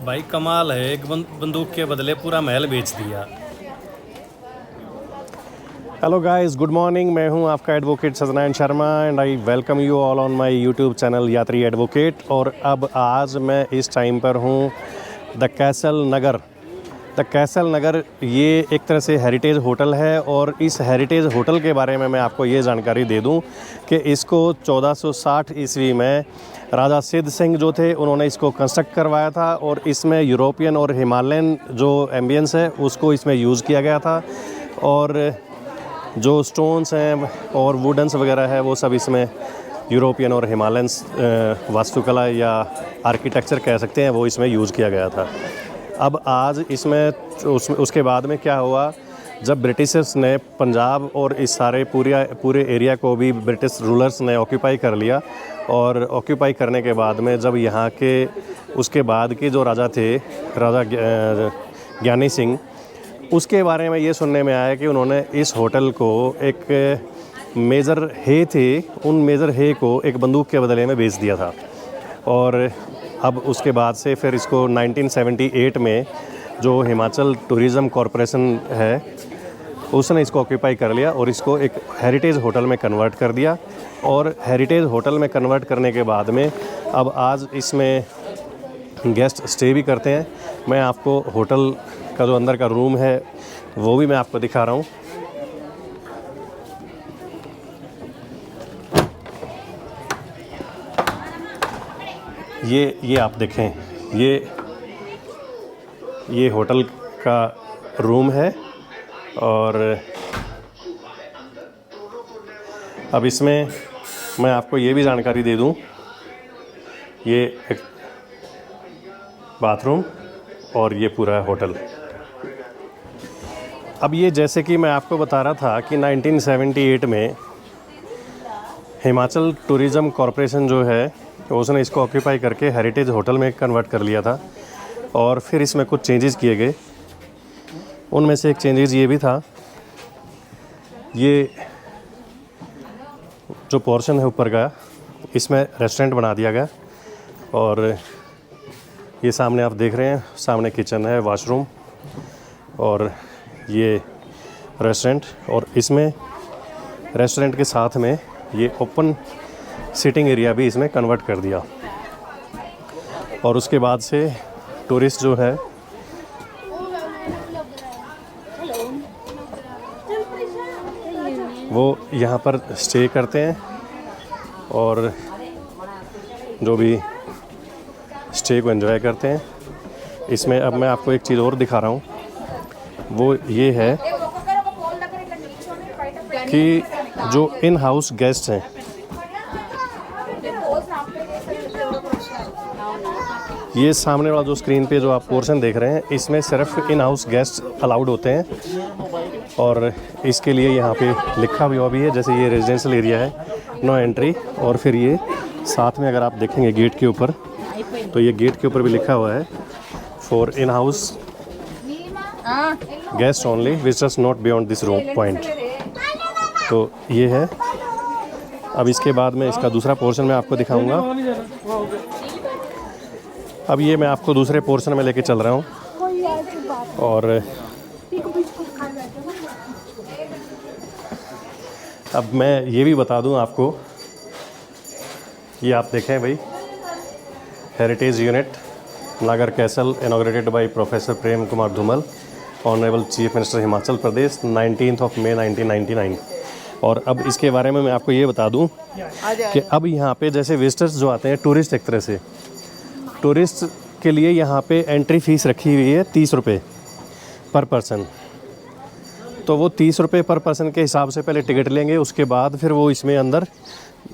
भाई कमाल है, एक बंदूक के बदले पूरा महल बेच दिया। Hello guys, good morning. मैं हूं आपका advocate Satyanarayan Sharma and I welcome you all on my YouTube channel Yatri advocate. और अब आज मैं इस टाइम पर हूं the castle Naggar. The castle Naggar ये एक तरह से हेरिटेज होटल है और इस हेरिटेज होटल के बारे में मैं आपको ये जानकारी दे दूं कि इसको 1460 ईस्वी में राजा सिद्ध सिंह जो थे उन्होंने इसको कंस्ट्रक्ट करवाया था और इसमें यूरोपियन और हिमालयन जो एम्बियंस है उसको इसमें यूज़ किया गया था। और जो स्टोन्स हैं और वुडन्स वगैरह है वो सब इसमें यूरोपियन और हिमालयन वास्तुकला या आर्किटेक्चर कह सकते हैं वो इसमें यूज़ किया गया था। अब आज इसमें उसके बाद में क्या हुआ, जब ब्रिटिशर्स ने पंजाब और इस सारे पूरे एरिया को भी ब्रिटिश रूलर्स ने ऑक्यूपाई कर लिया और ऑक्यूपाई करने के बाद में जब यहाँ के उसके बाद के जो राजा थे, राजा ज्ञानी सिंह, उसके बारे में ये सुनने में आया कि उन्होंने इस होटल को एक मेजर हे थे, उन मेजर हे को एक बंदूक के बदले में बेच दिया था। और अब उसके बाद से फिर इसको 1978 में जो हिमाचल टूरिज़्म कॉरपोरेशन है उसने इसको ऑक्यूपाई कर लिया और इसको एक हेरिटेज होटल में कन्वर्ट कर दिया। और हेरिटेज होटल में कन्वर्ट करने के बाद में अब आज इसमें गेस्ट स्टे भी करते हैं। मैं आपको होटल का जो अंदर का रूम है वो भी मैं आपको दिखा रहा हूँ। ये आप देखें, ये होटल का रूम है। और अब इसमें मैं आपको ये भी जानकारी दे दूं, ये एक बाथरूम और ये पूरा होटल। अब ये जैसे कि मैं आपको बता रहा था कि 1978 में हिमाचल टूरिज़्म कॉरपोरेशन जो है उसने इसको ऑक्यूपाई करके हेरिटेज होटल में कन्वर्ट कर लिया था और फिर इसमें कुछ चेंजेस किए गए। उनमें से एक चेंजेस ये भी था, ये जो पोर्शन है ऊपर का इसमें रेस्टोरेंट बना दिया गया। और ये सामने आप देख रहे हैं, सामने किचन है, वॉशरूम और ये रेस्टोरेंट। और इसमें रेस्टोरेंट के साथ में ये ओपन सिटिंग एरिया भी इसमें कन्वर्ट कर दिया। और उसके बाद से टूरिस्ट जो है वो यहाँ पर स्टे करते हैं और जो भी स्टे को एंजॉय करते हैं। इसमें अब मैं आपको एक चीज़ और दिखा रहा हूँ, वो ये है कि जो इन हाउस गेस्ट हैं, ये सामने वाला जो स्क्रीन पे जो आप पोर्शन देख रहे हैं इसमें सिर्फ इन हाउस गेस्ट अलाउड होते हैं। और इसके लिए यहाँ पे लिखा हुआ भी है, जैसे ये रेजिडेंशियल एरिया है, नो एंट्री। और फिर ये साथ में अगर आप देखेंगे गेट के ऊपर, तो ये गेट के ऊपर भी लिखा हुआ है for in house guest only, visitors not beyond this room point. तो ये है। अब इसके बाद में इसका दूसरा पोर्शन मैं आपको दिखाऊंगा। अब ये मैं आपको दूसरे पोर्शन में लेके चल रहा हूँ। और अब मैं ये भी बता दूँ आपको, ये आप देखें भाई, heritage unit Naggar castle inaugurated by professor Prem Kumar Dhumal, honourable chief minister Himachal Pradesh, 19 मई 1999। और अब इसके बारे में मैं आपको ये बता दूं कि अब यहाँ पे जैसे विजिटर्स जो आते हैं, टूरिस्ट, एक तरह से टूरिस्ट के लिए यहाँ पे एंट्री फ़ीस रखी हुई है 30 रुपये पर पर्सन। तो वो 30 रुपये पर पर्सन के हिसाब से पहले टिकट लेंगे, उसके बाद फिर वो इसमें अंदर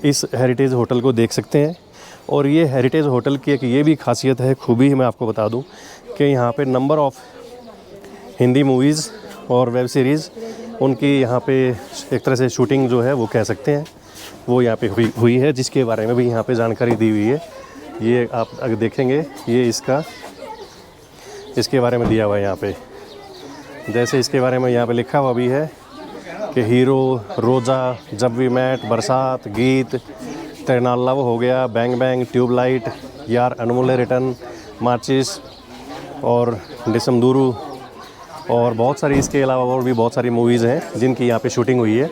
इस हेरिटेज होटल को देख सकते हैं। और ये हेरिटेज होटल की एक ये भी खासियत है, खूबी मैं आपको बता दूं कि यहाँ पे नंबर ऑफ़ हिंदी मूवीज़ और वेब सीरीज़ उनकी यहाँ पे एक तरह से शूटिंग जो है वो कह सकते हैं वो यहाँ पे हुई है, जिसके बारे में भी यहाँ पे जानकारी दी हुई है। ये आप अगर देखेंगे, ये इसके बारे में दिया हुआ है यहाँ पे। जैसे इसके बारे में यहाँ पे लिखा हुआ भी है कि हीरो, रोज़ा, जब वी मैट, बरसात, गीत, तेरे नाल लव हो गया, बैंग बैंग, ट्यूबलाइट, यार अनमोल रिटर्न, माचिस, और डिसमदुरु और बहुत सारी, इसके अलावा और भी बहुत सारी मूवीज़ हैं जिनकी यहाँ पे शूटिंग हुई है।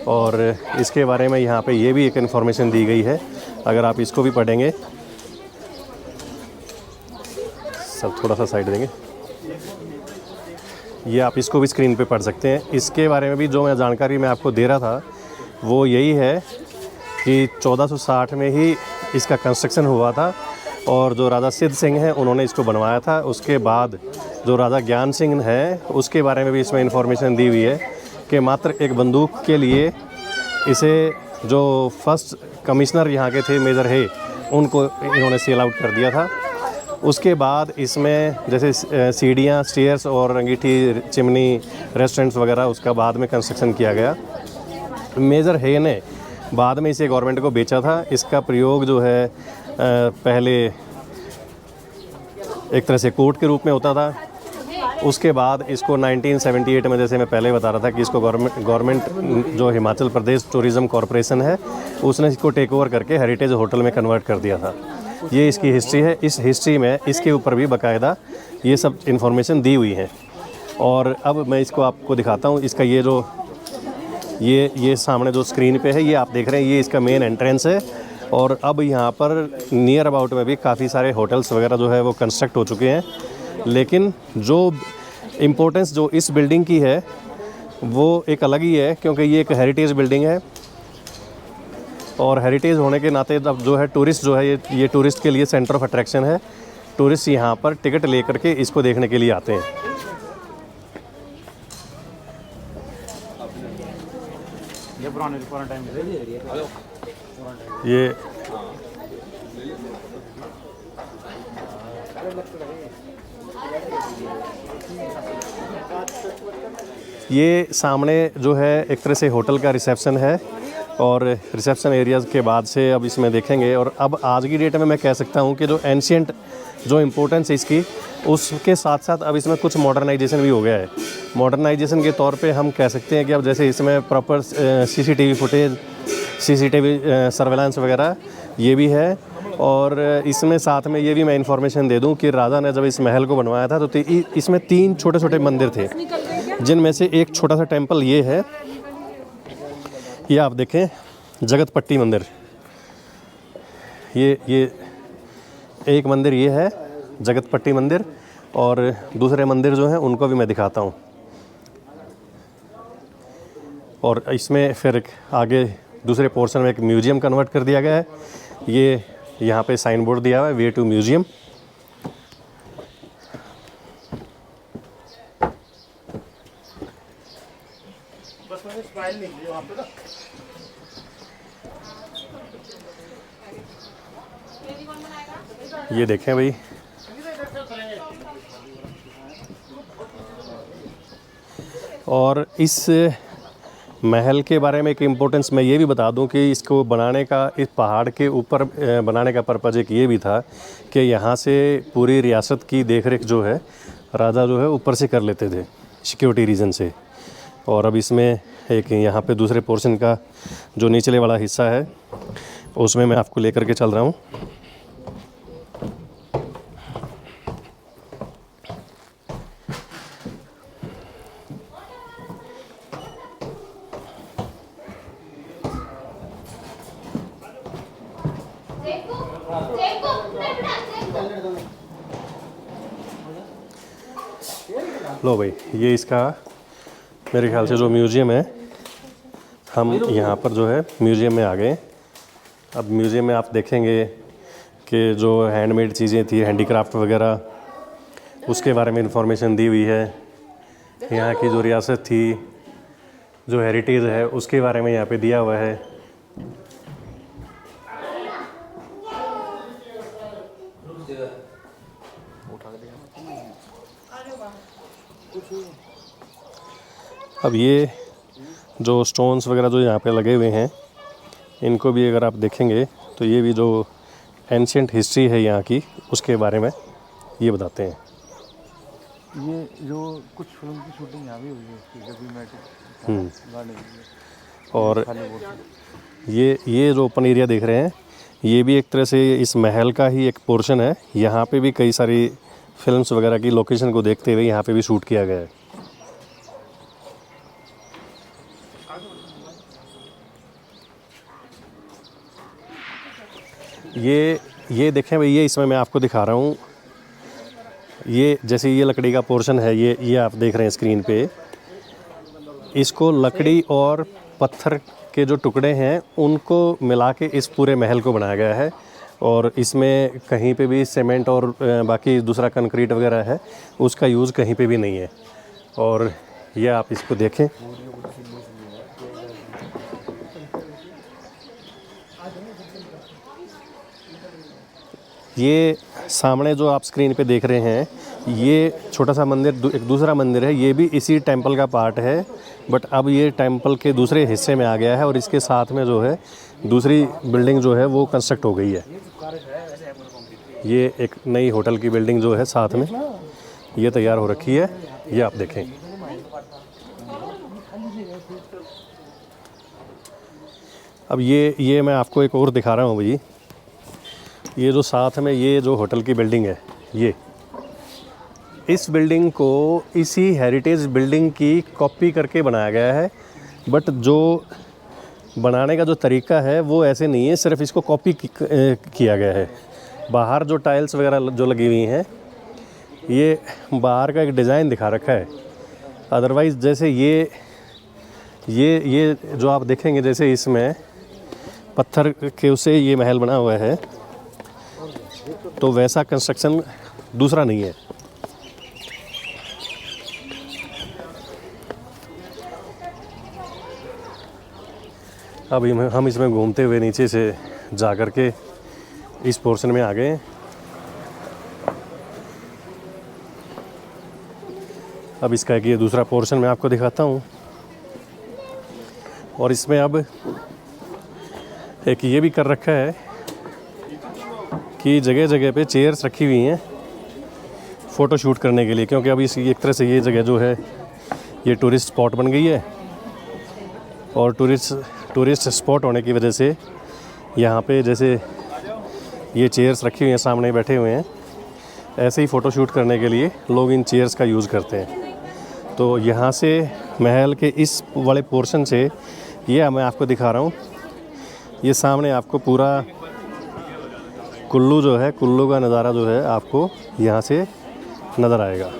और इसके बारे में यहाँ पे ये भी एक इन्फॉर्मेशन दी गई है, अगर आप इसको भी पढ़ेंगे, सब थोड़ा सा साइड देंगे, ये आप इसको भी स्क्रीन पे पढ़ सकते हैं। इसके बारे में भी जो मैं जानकारी मैं आपको दे रहा था वो यही है कि 1460 में ही इसका कंस्ट्रक्शन हुआ था और जो राजा सिद्ध सिंह हैं उन्होंने इसको बनवाया था। उसके बाद जो राजा ज्ञान सिंह है उसके बारे में भी इसमें इंफॉर्मेशन दी हुई है कि मात्र एक बंदूक के लिए इसे जो फर्स्ट कमिश्नर यहाँ के थे मेजर है उनको इन्होंने सेल आउट कर दिया था। उसके बाद इसमें जैसे सीढ़ियाँ, स्टेयर्स और अंगीठी, चिमनी, रेस्टोरेंट्स वगैरह उसका बाद में कंस्ट्रक्शन किया गया। मेजर है ने बाद में इसे गवर्नमेंट को बेचा था। इसका प्रयोग जो है पहले एक तरह से कोर्ट के रूप में होता था। उसके बाद इसको 1978 में, जैसे मैं पहले बता रहा था कि इसको गवर्नमेंट जो हिमाचल प्रदेश टूरिज़्म कॉरपोरेशन है उसने इसको टेक ओवर करके हेरिटेज होटल में कन्वर्ट कर दिया था। ये इसकी हिस्ट्री है। इस हिस्ट्री में इसके ऊपर भी बाकायदा ये सब इन्फॉर्मेशन दी हुई है। और अब मैं इसको आपको दिखाता हूँ। इसका ये जो ये सामने जो स्क्रीन पे है ये आप देख रहे हैं, ये इसका मेन एंट्रेंस है। और अब यहाँ पर नियर अबाउट में भी काफ़ी सारे होटल्स वगैरह जो है वो कंस्ट्रक्ट हो चुके हैं। लेकिन जो इम्पोर्टेंस जो इस बिल्डिंग की है वो एक अलग ही है, क्योंकि ये एक हेरिटेज बिल्डिंग है। और हेरिटेज होने के नाते अब जो है टूरिस्ट जो है ये टूरिस्ट के लिए सेंटर ऑफ अट्रैक्शन है। टूरिस्ट यहाँ पर टिकट लेकर के इसको देखने के लिए आते हैं। ये सामने जो है एक तरह से होटल का रिसेप्शन है और रिसेप्शन एरियाज़ के बाद से अब इसमें देखेंगे। और अब आज की डेट में मैं कह सकता हूँ कि जो एंशिएंट जो इम्पोर्टेंस है इसकी, उसके साथ साथ अब इसमें कुछ मॉडर्नाइजेशन भी हो गया है। मॉडर्नाइजेशन के तौर पे हम कह सकते हैं कि अब जैसे इसमें proper CCTV footage, CCTV surveillance वगैरह ये भी है। और इसमें साथ में ये भी मैं इन्फॉर्मेशन दे दूं कि राजा ने जब इस महल को बनवाया था तो इसमें 3 छोटे छोटे मंदिर थे, जिनमें से एक छोटा सा टेम्पल ये है। ये आप देखें, जगतपट्टी मंदिर। ये एक मंदिर ये है जगतपट्टी मंदिर, और दूसरे मंदिर जो हैं उनको भी मैं दिखाता हूँ। और इसमें फिर आगे दूसरे पोर्शन में एक म्यूज़ियम कन्वर्ट कर दिया गया है। ये यहाँ पे साइन बोर्ड दिया हुआ है, वे टू म्यूज़ियम। ये देखें भाई, और इस महल के बारे में एक इम्पोर्टेंस मैं ये भी बता दूं कि इसको बनाने का, इस पहाड़ के ऊपर बनाने का पर्पज़ एक ये भी था कि यहाँ से पूरी रियासत की देखरेख जो है राजा जो है ऊपर से कर लेते थे, सिक्योरिटी रीज़न से। और अब इसमें एक यहाँ पे दूसरे पोर्शन का जो निचले वाला हिस्सा है उसमें मैं आपको लेकर के चल रहा हूँ। लो भाई, ये इसका मेरे ख्याल से जो म्यूज़ियम है, हम यहाँ पर जो है म्यूज़ियम में आ गए। अब म्यूज़ियम में आप देखेंगे कि जो हैंडमेड चीज़ें थी, हैंडीक्राफ्ट वगैरह, उसके बारे में इंफॉर्मेशन दी हुई है। यहाँ की जो रियासत थी, जो हेरिटेज है, उसके बारे में यहाँ पे दिया हुआ है। अब ये जो स्टोन्स वगैरह जो यहाँ पे लगे हुए हैं, इनको भी अगर आप देखेंगे तो ये भी जो एंशिएंट हिस्ट्री है यहाँ की, उसके बारे में ये बताते हैं। ये जो कुछ फिल्म की शूटिंग यहाँ भी हुई है उसकी, जब भी मैं और ये जो ओपन एरिया देख रहे हैं, ये भी एक तरह से इस महल का ही एक पोर्शन है। यहाँ पे भी कई सारी फिल्म्स वगैरह की लोकेशन को देखते हुए यहाँ पे भी शूट किया गया है। ये देखें भैया, इसमें मैं आपको दिखा रहा हूँ, ये जैसे ये लकड़ी का पोर्शन है, ये आप देख रहे हैं स्क्रीन पे, इसको लकड़ी और पत्थर के जो टुकड़े हैं उनको मिला के इस पूरे महल को बनाया गया है। और इसमें कहीं पे भी सीमेंट और बाकी दूसरा कंक्रीट वगैरह है उसका यूज़ कहीं पे भी नहीं है। और ये आप इसको देखें, ये सामने जो आप स्क्रीन पे देख रहे हैं, ये छोटा सा मंदिर एक दूसरा मंदिर है, ये भी इसी टेंपल का पार्ट है, बट अब ये टेंपल के दूसरे हिस्से में आ गया है और इसके साथ में जो है दूसरी बिल्डिंग जो है वो कंस्ट्रक्ट हो गई है। ये एक नई होटल की बिल्डिंग जो है साथ में ये तैयार हो रखी है, ये आप देखें। अब ये मैं आपको एक और दिखा रहा हूँ भाई, ये जो साथ में ये जो होटल की बिल्डिंग है, ये इस बिल्डिंग को इसी हेरिटेज बिल्डिंग की कॉपी करके बनाया गया है, बट जो बनाने का जो तरीका है वो ऐसे नहीं है, सिर्फ इसको कॉपी किया गया है। बाहर जो टाइल्स वगैरह जो लगी हुई हैं, ये बाहर का एक डिज़ाइन दिखा रखा है, अदरवाइज़ जैसे ये जो आप देखेंगे, जैसे इसमें पत्थर के उसे ये महल बना हुआ है, तो वैसा कंस्ट्रक्शन दूसरा नहीं है। अब हम इसमें घूमते हुए नीचे से जा कर के इस पोर्शन में आ गए। अब इसका एक ये दूसरा पोर्शन मैं आपको दिखाता हूँ, और इसमें अब एक ये भी कर रखा है कि जगह जगह पे चेयर्स रखी हुई हैं फ़ोटो शूट करने के लिए, क्योंकि अभी एक तरह से ये जगह जो है ये टूरिस्ट स्पॉट बन गई है, और टूरिस्ट स्पॉट होने की वजह से यहाँ पे जैसे ये चेयर्स रखी हुई हैं, सामने बैठे हुए हैं, ऐसे ही फ़ोटो शूट करने के लिए लोग इन चेयर्स का यूज़ करते हैं। तो यहाँ से महल के इस वाले पोर्शन से ये मैं आपको दिखा रहा हूँ, ये सामने आपको पूरा कुल्लू जो है, कुल्लू का नज़ारा जो है आपको यहाँ से नज़र आएगा।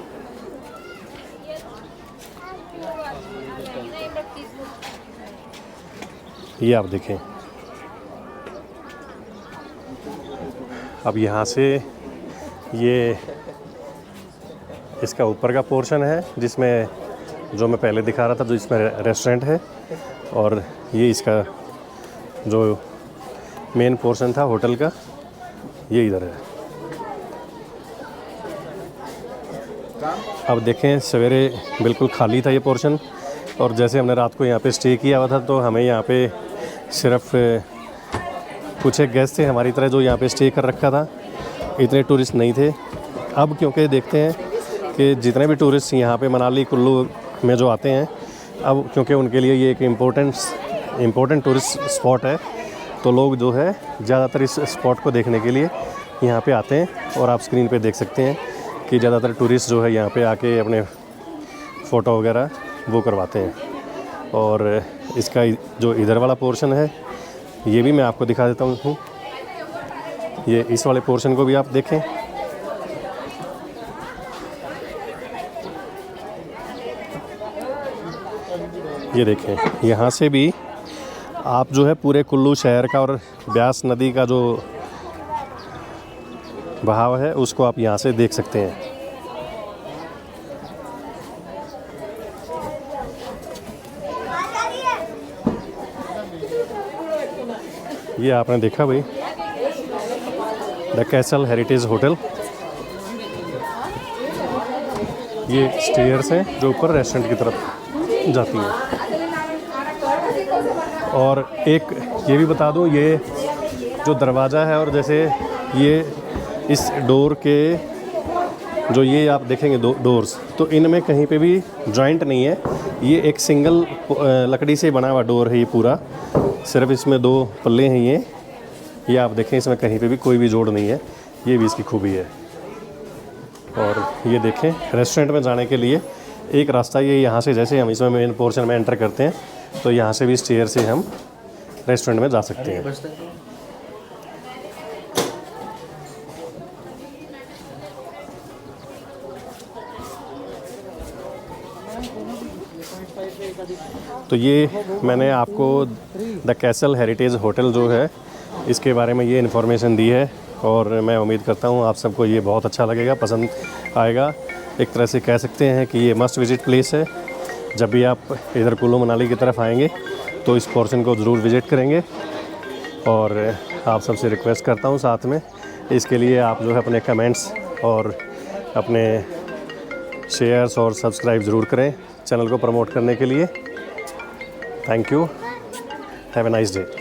ये आप देखें। अब यहाँ से ये इसका ऊपर का पोर्शन है, जिसमें जो मैं पहले दिखा रहा था, जो इसमें रेस्टोरेंट है, और ये इसका जो मेन पोर्शन था होटल का, ये इधर है। अब देखें, सवेरे बिल्कुल खाली था ये पोर्शन, और जैसे हमने रात को यहाँ पे स्टे किया हुआ था, तो हमें यहाँ पे सिर्फ कुछ एक गेस्ट थे हमारी तरह जो यहाँ पे स्टे कर रखा था, इतने टूरिस्ट नहीं थे। अब क्योंकि देखते हैं कि जितने भी टूरिस्ट यहाँ पे मनाली कुल्लू में जो आते हैं, अब क्योंकि उनके लिए ये एक इम्पोर्टेंट टूरिस्ट स्पॉट है, तो लोग जो है ज़्यादातर इस स्पॉट को देखने के लिए यहाँ पे आते हैं। और आप स्क्रीन पे देख सकते हैं कि ज़्यादातर टूरिस्ट जो है यहाँ पे आके अपने फ़ोटो वगैरह वो करवाते हैं। और इसका जो इधर वाला पोर्शन है, ये भी मैं आपको दिखा देता हूँ। ये इस वाले पोर्शन को भी आप देखें। ये देखें, यहाँ से भी आप जो है पूरे कुल्लू शहर का और ब्यास नदी का जो बहाव है उसको आप यहाँ से देख सकते हैं। ये आपने देखा भाई, द कैसल हेरिटेज होटल। ये स्टेयर्स हैं जो ऊपर रेस्टोरेंट की तरफ जाती हैं। और एक ये भी बता दूं, ये जो दरवाज़ा है, और जैसे ये इस डोर के जो ये आप देखेंगे डोर्स, तो इनमें कहीं पे भी जॉइंट नहीं है। ये एक सिंगल लकड़ी से बना हुआ डोर है ये पूरा, सिर्फ इसमें 2 पल्ले हैं। ये आप देखें, इसमें कहीं पे भी कोई भी जोड़ नहीं है। ये भी इसकी खूबी है। और ये देखें, रेस्टोरेंट में जाने के लिए एक रास्ता ये यहाँ से, जैसे हम इसमें मेन पोर्शन में एंटर करते हैं तो यहाँ से भी स्टेयर से हम रेस्टोरेंट में जा सकते हैं। तो ये मैंने आपको द कैसल हेरिटेज होटल जो है इसके बारे में ये इन्फॉर्मेशन दी है और मैं उम्मीद करता हूँ आप सबको ये बहुत अच्छा लगेगा, पसंद आएगा। एक तरह से कह सकते हैं कि ये मस्ट विज़िट प्लेस है। जब भी आप इधर कुल्लू मनाली की तरफ आएंगे तो इस पोर्शन को ज़रूर विज़िट करेंगे। और आप सबसे रिक्वेस्ट करता हूँ साथ में इसके लिए आप जो है अपने कमेंट्स और अपने शेयर्स और सब्सक्राइब ज़रूर करें चैनल को प्रमोट करने के लिए। Thank you, have a nice day.